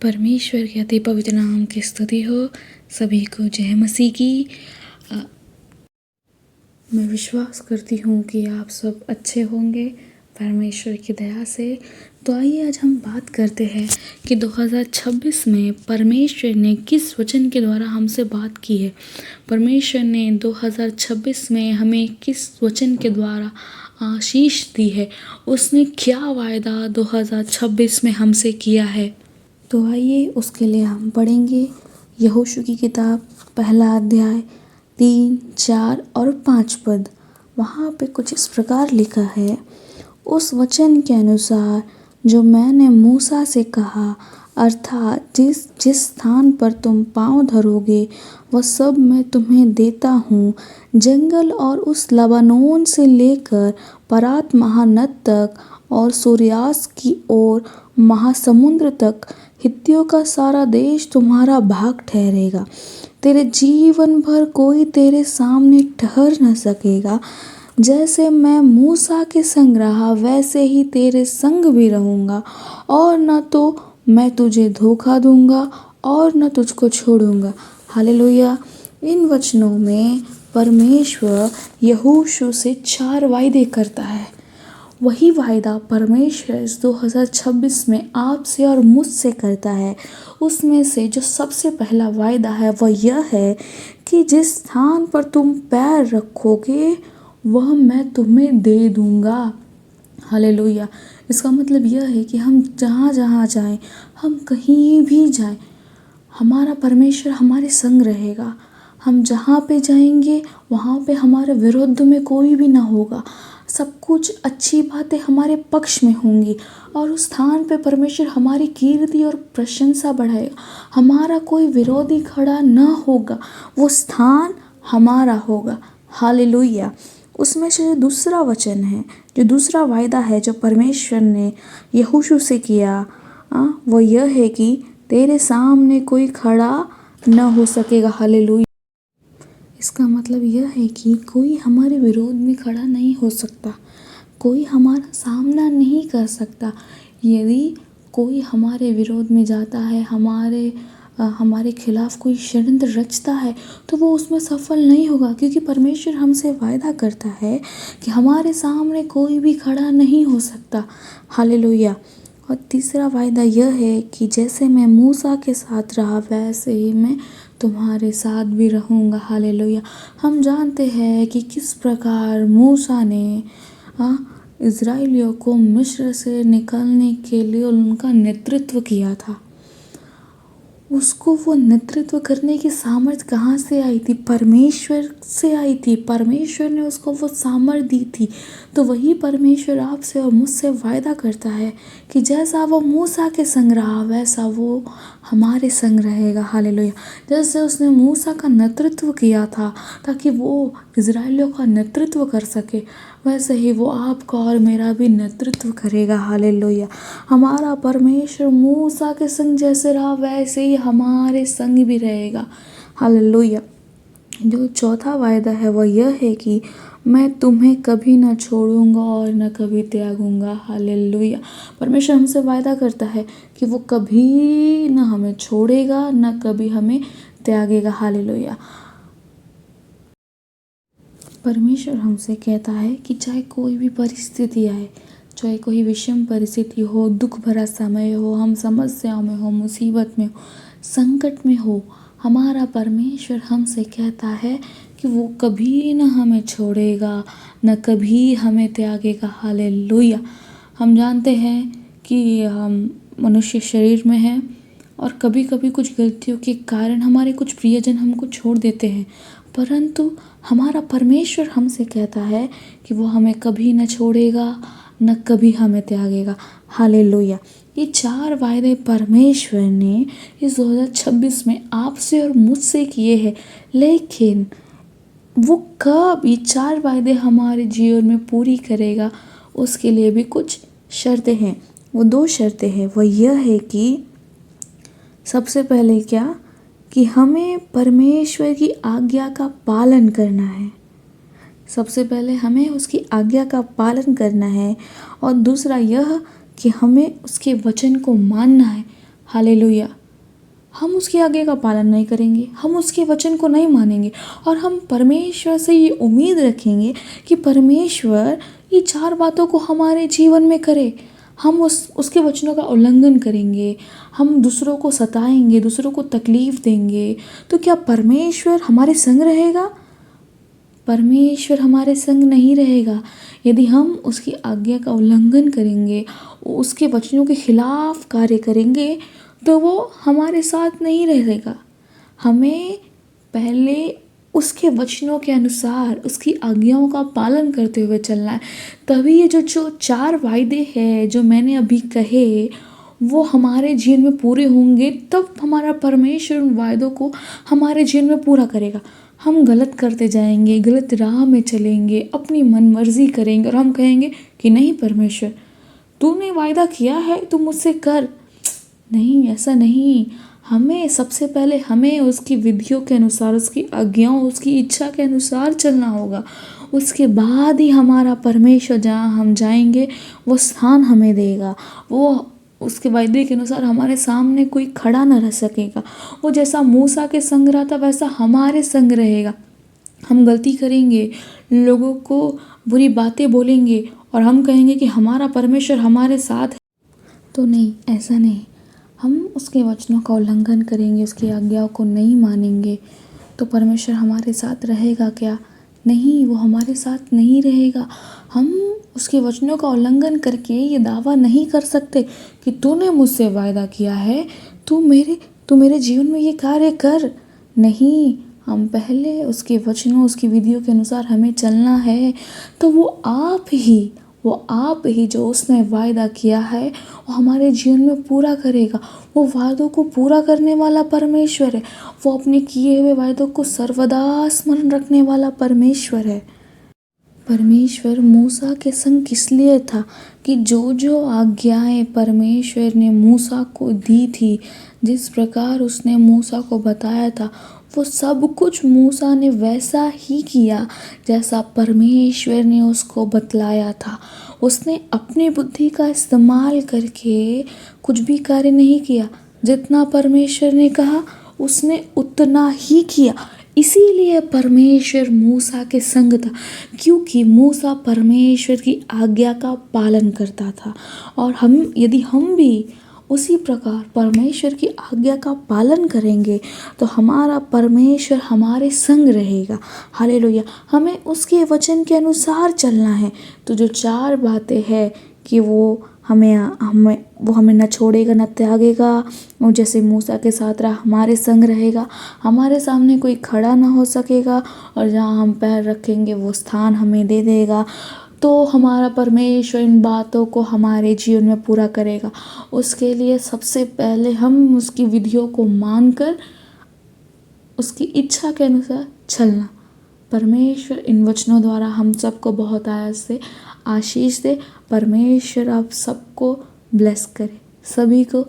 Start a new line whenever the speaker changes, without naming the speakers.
परमेश्वर के अति पवित्र नाम की स्तुति हो। सभी को जय मसीह की। मैं विश्वास करती हूँ कि आप सब अच्छे होंगे परमेश्वर की दया से। तो आइए आज हम बात करते हैं कि 2026 में परमेश्वर ने किस वचन के द्वारा हमसे बात की है। परमेश्वर ने 2026 में हमें किस वचन के द्वारा आशीष दी है, उसने क्या वायदा 2026 में हमसे किया है। तो आइए उसके लिए हम पढ़ेंगे यहोशू की किताब पहला अध्याय 3, 4 और 5 पद। वहाँ पे कुछ इस प्रकार लिखा है, उस वचन के अनुसार जो मैंने मूसा से कहा, अर्थात जिस स्थान पर तुम पाँव धरोगे वह सब मैं तुम्हें देता हूँ। जंगल और उस लबानोन से लेकर परात महानद तक और सूर्यास्त की ओर महासमुद्र तक हित्तियों का सारा देश तुम्हारा भाग ठहरेगा। तेरे जीवन भर कोई तेरे सामने ठहर न सकेगा। जैसे मैं मूसा के संग रहा वैसे ही तेरे संग भी रहूँगा, और न तो मैं तुझे धोखा दूंगा और न तुझको छोड़ूंगा। हालेलुया। इन वचनों में परमेश्वर यहोशू से 4 वायदे करता है। वही वायदा परमेश्वर इस 2026 में आपसे और मुझसे करता है। उसमें से जो सबसे पहला वायदा है वह यह है कि जिस स्थान पर तुम पैर रखोगे वह मैं तुम्हें दे दूंगा। हालेलुया। इसका मतलब यह है कि हम जहाँ जहाँ जाएं, हम कहीं भी जाएं, हमारा परमेश्वर हमारे संग रहेगा। हम जहाँ पे जाएंगे वहाँ पे हमारे विरुद्ध में कोई भी ना होगा। सब कुछ अच्छी बातें हमारे पक्ष में होंगी और उस स्थान पे परमेश्वर हमारी कीर्ति और प्रशंसा बढ़ाएगा। हमारा कोई विरोधी खड़ा ना होगा, वो स्थान हमारा होगा। हालेलुया। उसमें से जो दूसरा वचन है, जो दूसरा वायदा है जो परमेश्वर ने यहोशू से किया, वो यह है कि तेरे सामने कोई खड़ा न हो सकेगा। हालेलुया। इसका मतलब यह है कि कोई हमारे विरोध में खड़ा नहीं हो सकता, कोई हमारा सामना नहीं कर सकता। यदि कोई हमारे विरोध में जाता है, हमारे खिलाफ कोई षड्यंत्र रचता है, तो वो उसमें सफल नहीं होगा, क्योंकि परमेश्वर हमसे वायदा करता है कि हमारे सामने कोई भी खड़ा नहीं हो सकता। हालेलुया। और तीसरा वायदा यह है कि जैसे मैं मूसा के साथ रहा वैसे ही मैं तुम्हारे साथ भी रहूँगा। हालेलुया। हम जानते हैं कि किस प्रकार मूसा ने इज़राइलियों को मिस्र से निकालने के लिए उनका नेतृत्व किया था। उसको वो नेतृत्व करने की सामर्थ्य कहाँ से आई थी? परमेश्वर से आई थी। परमेश्वर ने उसको वो सामर्थ्य दी थी। तो वही परमेश्वर आपसे और मुझसे वायदा करता है कि जैसा वो मूसा के संग रहा वैसा वो हमारे संग रहेगा। हालेलुया। जैसे उसने मूसा का नेतृत्व किया था ताकि वो इज़राइलियों का नेतृत्व कर सके, वैसे ही वो आपका और मेरा भी नेतृत्व करेगा। हालेलुया। हमारा परमेश्वर मूसा के संग जैसे रहा वैसे ही हमारे संग भी रहेगा। हालेलुया। जो चौथा वायदा है वह यह है कि मैं तुम्हें कभी न छोड़ूंगा और न कभी त्यागूंगा। हालेलुया। परमेश्वर हमसे वायदा करता है कि वो कभी न हमें छोड़ेगा, न कभी हमें त्यागेगा। हालेलुया। परमेश्वर हमसे कहता है कि चाहे कोई भी परिस्थिति आए, चाहे कोई विषम परिस्थिति हो, दुख भरा समय हो, हम समस्याओं में हो, मुसीबत में हो, संकट में हो, हमारा परमेश्वर हमसे कहता है कि वो कभी न हमें छोड़ेगा, न कभी हमें त्यागेगा। हालेलुया। हम जानते हैं कि हम मनुष्य शरीर में हैं और कभी कभी कुछ गलतियों के कारण हमारे कुछ प्रियजन हमको छोड़ देते हैं, परंतु हमारा परमेश्वर हमसे कहता है कि वो हमें कभी न छोड़ेगा, न कभी हमें त्यागेगा। हालेलुया। ये 4 वायदे परमेश्वर ने इस 2026 में आपसे और मुझसे किए हैं, लेकिन वो कब ये 4 वायदे हमारे जीवन में पूरी करेगा, उसके लिए भी कुछ शर्तें हैं। वो 2 शर्तें हैं। वो यह है कि सबसे पहले क्या, कि हमें परमेश्वर की आज्ञा का पालन करना है। सबसे पहले हमें उसकी आज्ञा का पालन करना है, और दूसरा यह कि हमें उसके वचन को मानना है। हालेलुया। हम उसकी आज्ञा का पालन नहीं करेंगे, हम उसके वचन को नहीं मानेंगे और हम परमेश्वर से ये उम्मीद रखेंगे कि परमेश्वर ये 4 बातों को हमारे जीवन में करे। हम उसके वचनों का उल्लंघन करेंगे, हम दूसरों को सताएंगे, दूसरों को तकलीफ़ देंगे, तो क्या परमेश्वर हमारे संग रहेगा? परमेश्वर हमारे संग नहीं रहेगा। यदि हम उसकी आज्ञा का उल्लंघन करेंगे, उसके वचनों के खिलाफ कार्य करेंगे, तो वो हमारे साथ नहीं रहेगा। हमें पहले उसके वचनों के अनुसार उसकी आज्ञाओं का पालन करते हुए चलना है। तभी ये जो 4 वायदे हैं जो मैंने अभी कहे, वो हमारे जीवन में पूरे होंगे, तब हमारा परमेश्वर उन वायदों को हमारे जीवन में पूरा करेगा। हम गलत करते जाएंगे, गलत राह में चलेंगे, अपनी मनमर्जी करेंगे और हम कहेंगे कि नहीं परमेश्वर, तूने वायदा किया है, तू मुझसे कर। नहीं, ऐसा नहीं। हमें सबसे पहले हमें उसकी विधियों के अनुसार, उसकी आज्ञाओं, उसकी इच्छा के अनुसार चलना होगा। उसके बाद ही हमारा परमेश्वर जहाँ हम जाएंगे वो स्थान हमें देगा। वो उसके वायदे के अनुसार हमारे सामने कोई खड़ा न रह सकेगा। वो जैसा मूसा के संग रहा था वैसा हमारे संग रहेगा। हम गलती करेंगे, लोगों को बुरी बातें बोलेंगे और हम कहेंगे कि हमारा परमेश्वर हमारे साथ है, तो नहीं, ऐसा नहीं। हम उसके वचनों का उल्लंघन करेंगे, उसकी आज्ञाओं को नहीं मानेंगे, तो परमेश्वर हमारे साथ रहेगा क्या? नहीं, वो हमारे साथ नहीं रहेगा। हम उसके वचनों का उल्लंघन करके ये दावा नहीं कर सकते कि तूने मुझसे वायदा किया है, तू मेरे जीवन में ये कार्य कर। नहीं, हम पहले उसके वचनों, उसकी विधियों के अनुसार हमें चलना है, तो वो आप ही जो उसने वायदा किया है वो हमारे जीवन में पूरा करेगा। वो वादों को पूरा करने वाला परमेश्वर है। वो अपने किए हुए वायदों को सर्वदा स्मरण रखने वाला परमेश्वर है। परमेश्वर मूसा के संग किस लिए था कि जो जो आज्ञाएं परमेश्वर ने मूसा को दी थी, जिस प्रकार उसने मूसा को बताया था, वो सब कुछ मूसा ने वैसा ही किया जैसा परमेश्वर ने उसको बतलाया था। उसने अपनी बुद्धि का इस्तेमाल करके कुछ भी कार्य नहीं किया। जितना परमेश्वर ने कहा उसने उतना ही किया। इसीलिए परमेश्वर मूसा के संग था, क्योंकि मूसा परमेश्वर की आज्ञा का पालन करता था। और यदि हम भी उसी प्रकार परमेश्वर की आज्ञा का पालन करेंगे तो हमारा परमेश्वर हमारे संग रहेगा। हालेलुया। हमें उसके वचन के अनुसार चलना है। तो जो 4 बातें हैं कि वो हमें न छोड़ेगा न त्यागेगा, वो जैसे मूसा के साथ रहा हमारे संग रहेगा, हमारे सामने कोई खड़ा ना हो सकेगा और जहाँ हम पैर रखेंगे वो स्थान हमें दे देगा। तो हमारा परमेश्वर इन बातों को हमारे जीवन में पूरा करेगा। उसके लिए सबसे पहले हम उसकी विधियों को मानकर उसकी इच्छा के अनुसार चलना। परमेश्वर इन वचनों द्वारा हम सबको बहुत आयत से आशीष दे। परमेश्वर आप सबको ब्लेस करे, सभी को